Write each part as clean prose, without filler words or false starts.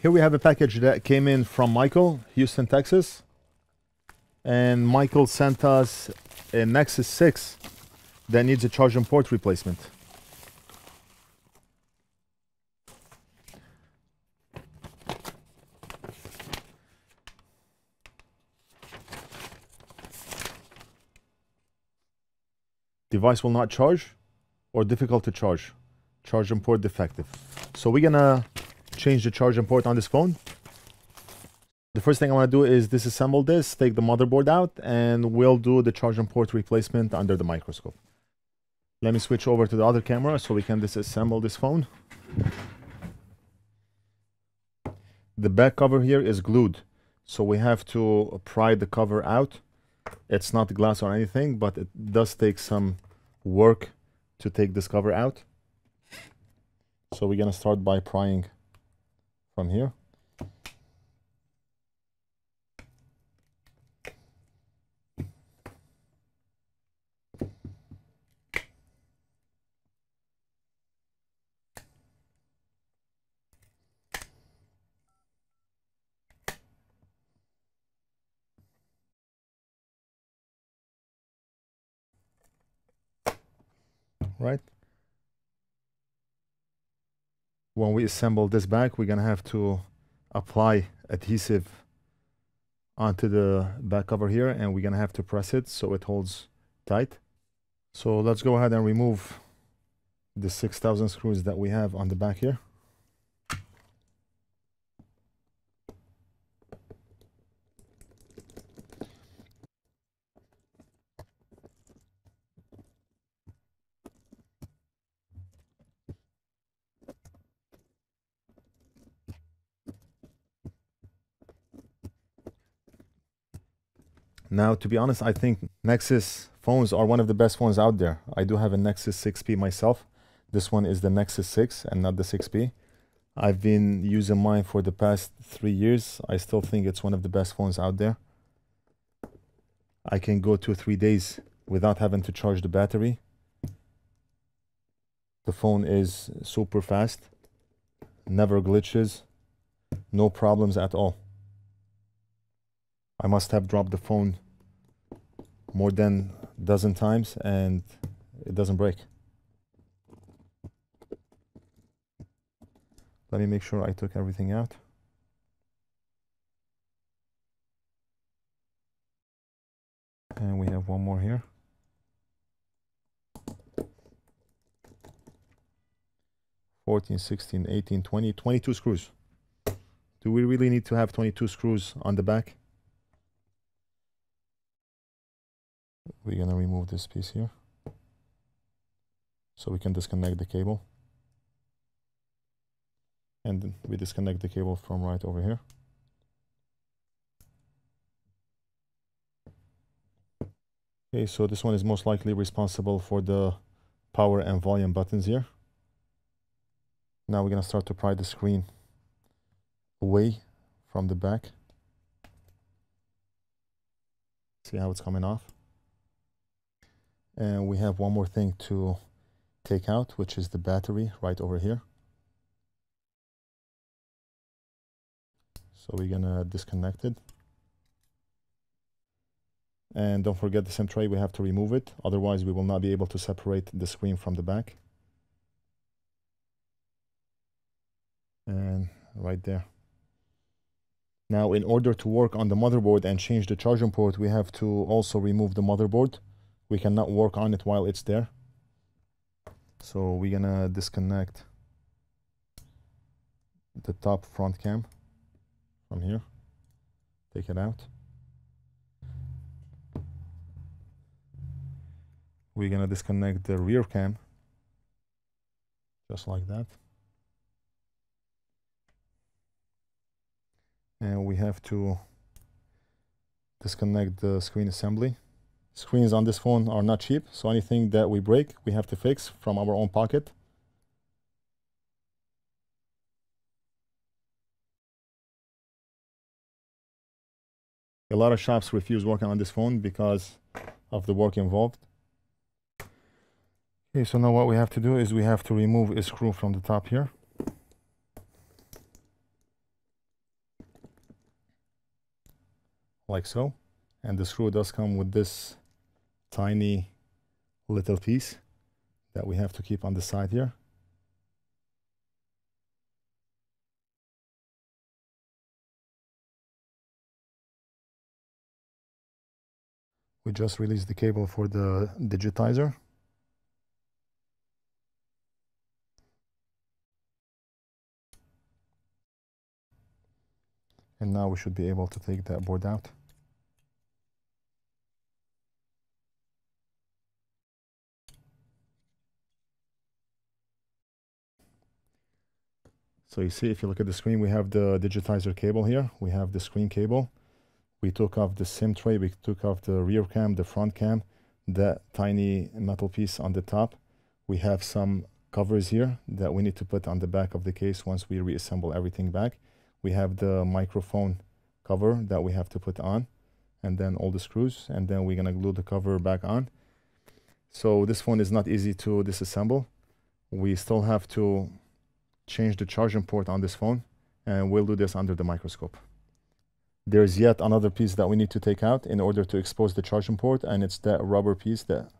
Here we have a package that came in from Michael, Houston, Texas. And Michael sent us a Nexus 6 that needs a charging port replacement. Device will not charge or difficult to charge. Charging port defective. So we're gonna change the charging port on this phone. The first thing I want to do is disassemble this, take the motherboard out, and we'll do the charging port replacement under the microscope. Let me switch over to the other camera so we can disassemble this phone. The back cover here is glued, so we have to pry the cover out. It's not glass or anything, but it does take some work to take this cover out. So we're gonna start by prying from here. Right. When we assemble this back, we're gonna have to apply adhesive onto the back cover here, and we're gonna have to press it so it holds tight. So let's go ahead and remove the 6,000 screws that we have on the back here. Now, to be honest, I think Nexus phones are one of the best phones out there. I do have a Nexus 6P myself. This one is the Nexus 6 and not the 6P. I've been using mine for the past 3 years. I still think it's one of the best phones out there. I can go 2 or 3 days without having to charge the battery. The phone is super fast, never glitches, no problems at all. I must have dropped the phone more than a dozen times and it doesn't break. Let me make sure I took everything out. And we have one more here. $14, $16, $18, $20, 22 screws. Do we really need to have 22 screws on the back? We're gonna remove this piece here so we can disconnect the cable. And we disconnect the cable from right over here. Okay, so this one is most likely responsible for the power and volume buttons here. Now we're gonna start to pry the screen away from the back. See how it's coming off. And we have one more thing to take out, which is the battery right over here. So we're gonna disconnect it. And don't forget the SIM tray, we have to remove it. Otherwise we will not be able to separate the screen from the back. And right there. Now, in order to work on the motherboard and change the charging port, we have to also remove the motherboard. We cannot work on it while it's there. So we're gonna disconnect the top front cam from here. Take it out. We're gonna disconnect the rear cam, just like that. And we have to disconnect the screen assembly. Screens on this phone are not cheap, so anything that we break, we have to fix from our own pocket. A lot of shops refuse working on this phone because of the work involved. Okay, so now what we have to do is we have to remove a screw from the top here. like so. And the screw does come with this tiny little piece that we have to keep on the side here. We just released the cable for the digitizer. And now we should be able to take that board out. So you see, if you look at the screen, we have the digitizer cable here. We have the screen cable. We took off the SIM tray. We took off the rear cam, the front cam, that tiny metal piece on the top. We have some covers here that we need to put on the back of the case once we reassemble everything back. We have the microphone cover that we have to put on, and then all the screws, and then we're gonna glue the cover back on. So this phone is not easy to disassemble. We still have to change the charging port on this phone, and we'll do this under the microscope. There's yet another piece that we need to take out in order to expose the charging port, and it's that rubber piece that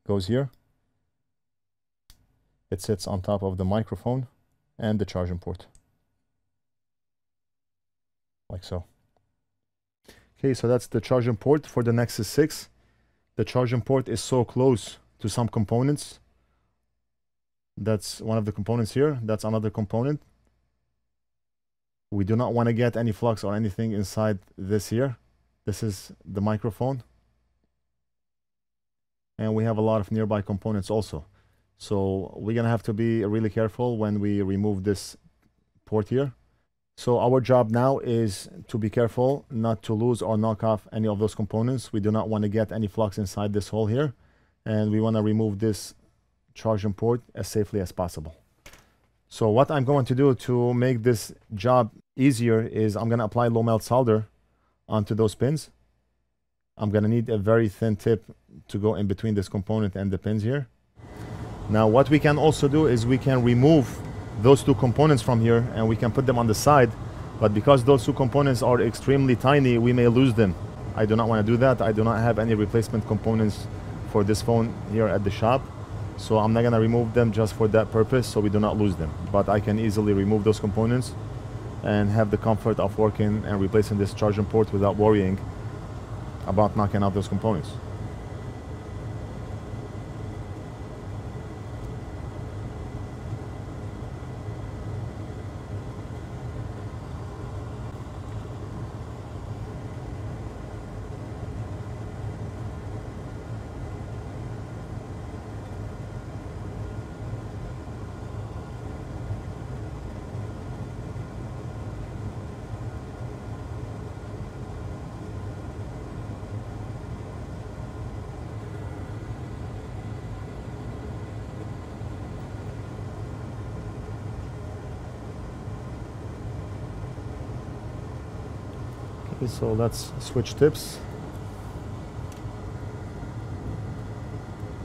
goes here. It sits on top of the microphone and the charging port, like so. Okay, so that's the charging port for the Nexus 6. The charging port is so close to some components. That's one of the components here. That's another component. We do not want to get any flux or anything inside this here. This is the microphone. And we have a lot of nearby components also. So we're going to have to be really careful when we remove this port here. So our job now is to be careful not to lose or knock off any of those components. We do not want to get any flux inside this hole here. And we want to remove this charging port as safely as possible. So what I'm going to do to make this job easier is I'm going to apply low melt solder onto those pins. I'm going to need a very thin tip to go in between this component and the pins here. Now what we can also do is we can remove those two components from here and we can put them on the side, but because those two components are extremely tiny, we may lose them. I do not want to do that. I do not have any replacement components for this phone here at the shop, so I'm not going to remove them just for that purpose so we do not lose them. But I can easily remove those components and have the comfort of working and replacing this charging port without worrying about knocking out those components. So let's switch tips.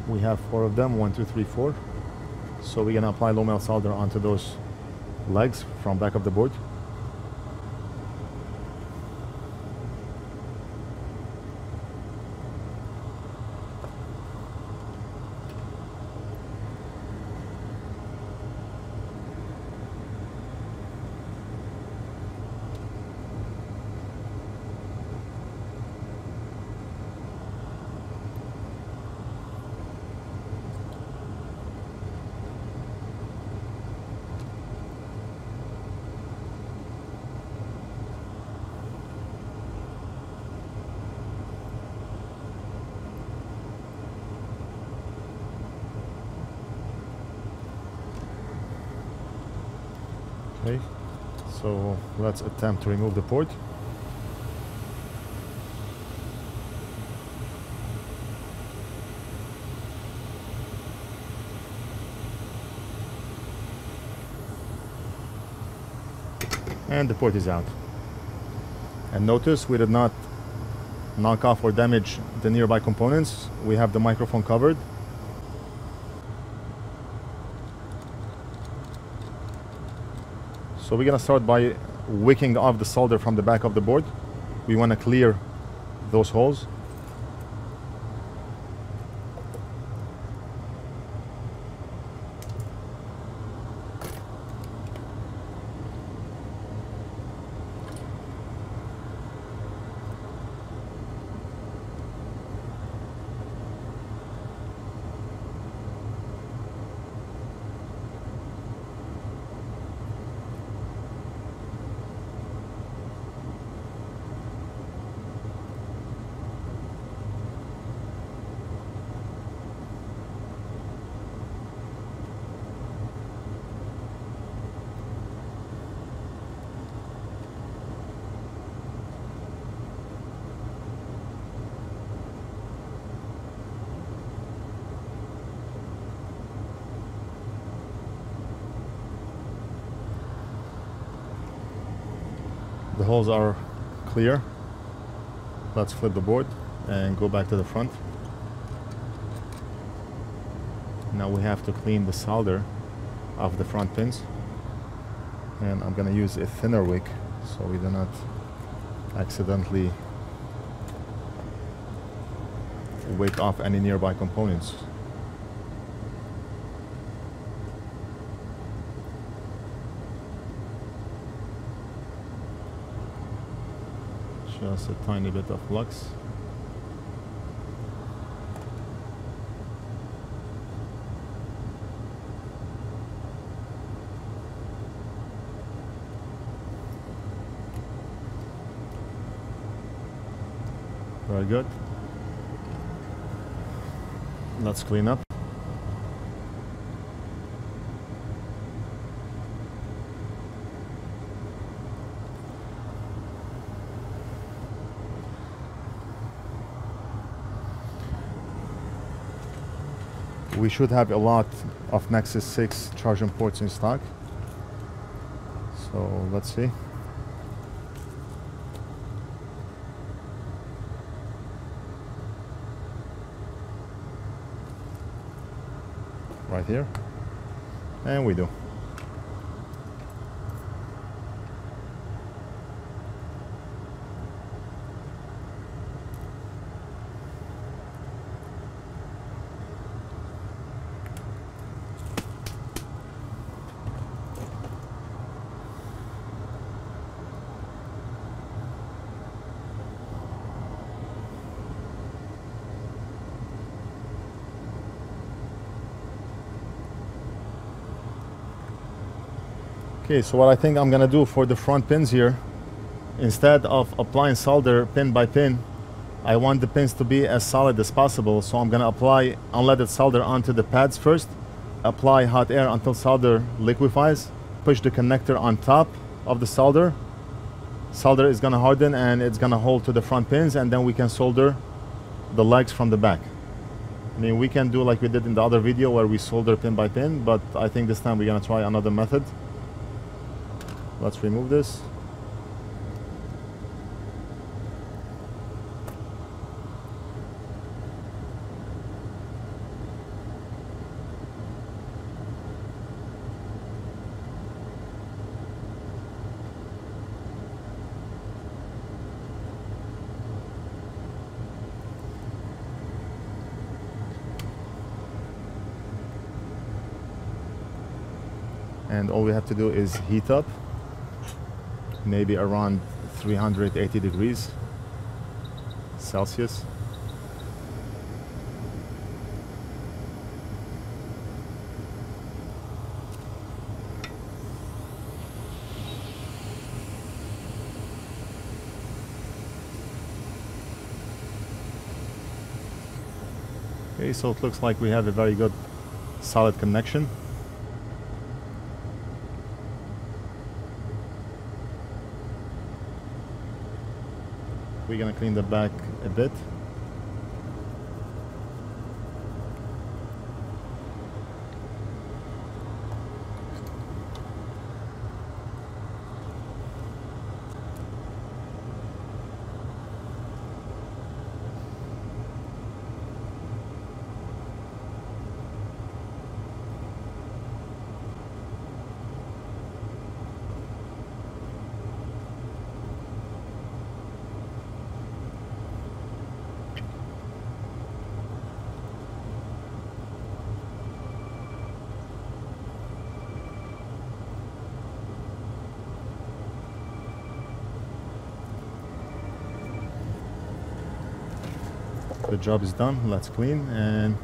We have 4 of them, 1, 2, 3, 4. So we're gonna apply low melt solder onto those legs from back of the board. Okay, so let's attempt to remove the port. And the port is out. And notice we did not knock off or damage the nearby components. We have the microphone covered. So we're gonna start by wicking off the solder from the back of the board. We want to clear those holes. The holes are clear. Let's flip the board and go back to the front. Now we have to clean the solder off the front pins, and I'm gonna use a thinner wick so we do not accidentally wick off any nearby components. Just a tiny bit of flux. Very good. Let's clean up. We should have a lot of Nexus 6 charging ports in stock. So let's see. Right here. And we do. Okay, so what I think I'm gonna do for the front pins here, instead of applying solder pin by pin, I want the pins to be as solid as possible. So I'm gonna apply unleaded solder onto the pads first, apply hot air until solder liquefies, push the connector on top of the solder. Solder is gonna harden and it's gonna hold to the front pins, and then we can solder the legs from the back. I mean, we can do like we did in the other video where we solder pin by pin, but I think this time we're gonna try another method. Let's remove this. And all we have to do is heat up, maybe around 380 degrees Celsius. Okay, so it looks like we have a very good solid connection. We're gonna clean the back a bit. The job is done. Let's clean and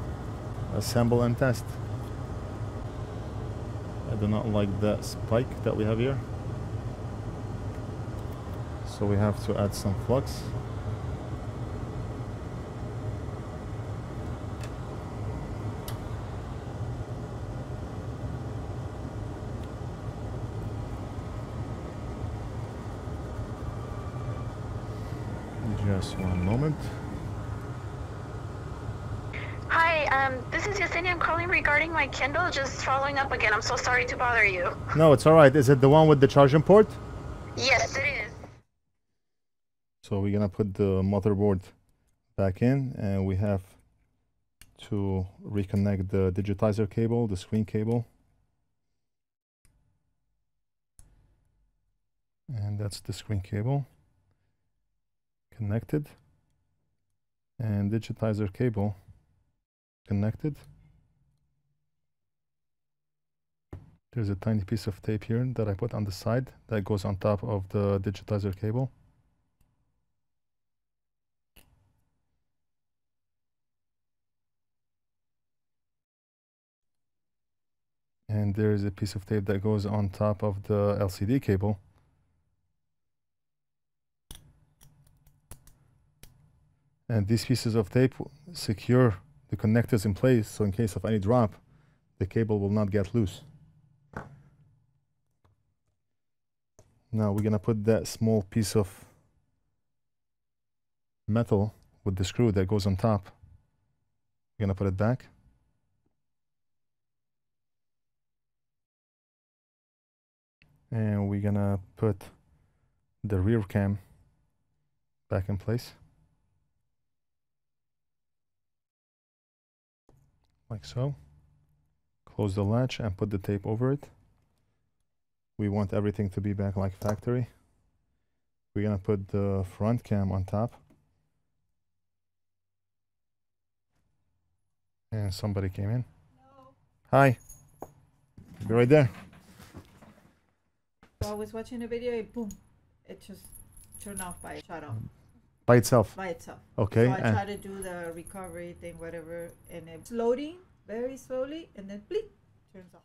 assemble and test. I do not like the spike that we have here, so we have to add some flux. Just one moment. Hi, this is Yesenia. I'm calling regarding my Kindle. Just following up again. I'm so sorry to bother you. No, it's alright. Is it the one with the charging port? Yes, it is. So we're gonna put the motherboard back in, and we have to reconnect the digitizer cable, the screen cable. And that's the screen cable. Connected. And digitizer cable connected. There's a tiny piece of tape here that I put on the side that goes on top of the digitizer cable. And there is a piece of tape that goes on top of the LCD cable. And these pieces of tape secure the connectors in place, so in case of any drop, the cable will not get loose. Now we're gonna put that small piece of metal with the screw that goes on top. We're gonna put it back. And we're gonna put the rear cam back in place. Like so. Close the latch and put the tape over it. We want everything to be back like factory. We're gonna put the front cam on top. And somebody came in. Hello. Hi. Be right there. So I was watching a video, and boom, it just turned off shut off. By itself? By itself. Okay. So I try to do the recovery thing, whatever, and it's loading very slowly, and then bleep, turns off.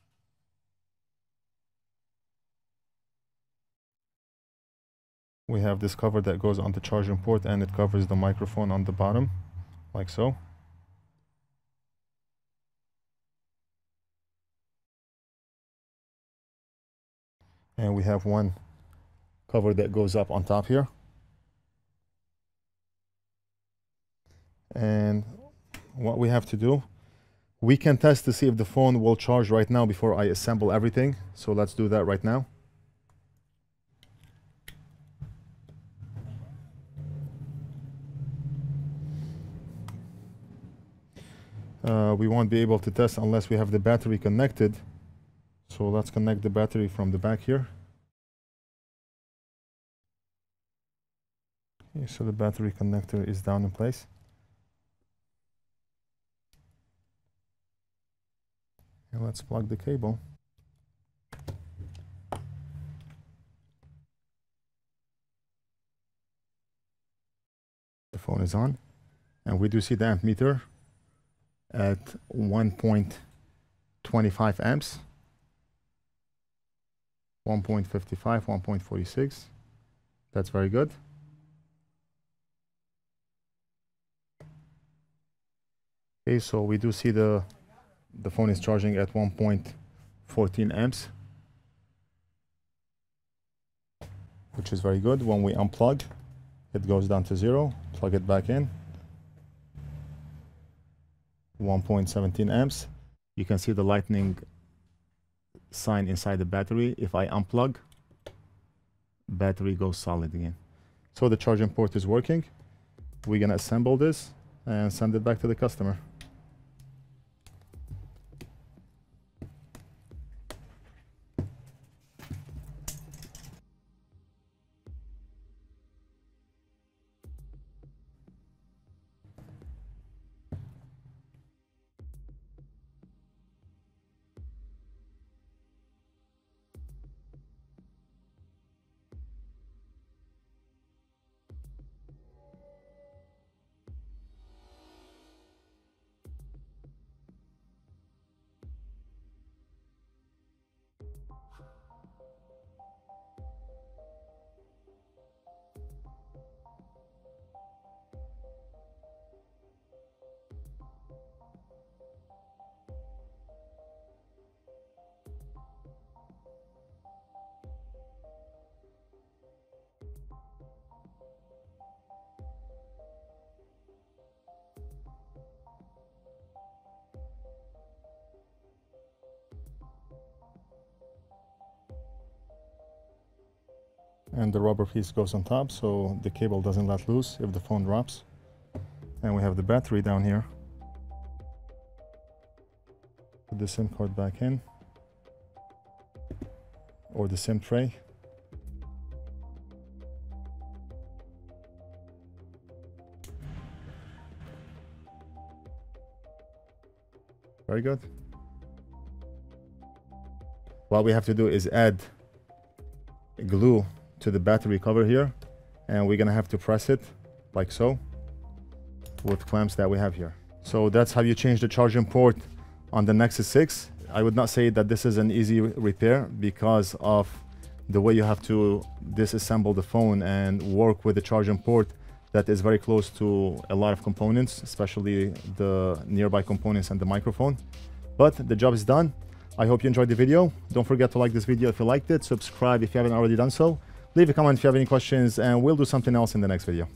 We have this cover that goes on the charging port, and it covers the microphone on the bottom, like so. And we have one cover that goes up on top here. And what we have to do, we can test to see if the phone will charge right now before I assemble everything. So let's do that right now. We won't be able to test unless we have the battery connected. So let's connect the battery from the back here. Okay, so the battery connector is down in place. And let's plug the cable. The phone is on, and we do see the amp meter at 1.25 amps, 1.55, 1.46. That's very good. Okay, so we do see the phone is charging at 1.14 amps, which is very good. When we unplug, it goes down to 0. Plug it back in. 1.17 amps. You can see the lightning sign inside the battery. If I unplug, battery goes solid again. So the charging port is working. We're gonna assemble this and send it back to the customer. And the rubber piece goes on top so the cable doesn't let loose if the phone drops. And we have the battery down here. Put the SIM card back in, or the SIM tray. Very good. What we have to do is add glue to the battery cover here, and we're gonna have to press it like so with clamps that we have here. So that's how you change the charging port on the Nexus 6. I would not say that this is an easy repair because of the way you have to disassemble the phone and work with the charging port that is very close to a lot of components, especially the nearby components and the microphone. But the job is done. I hope you enjoyed the video. Don't forget to like this video if you liked it, subscribe if you haven't already done so, leave a comment if you have any questions, and we'll do something else in the next video.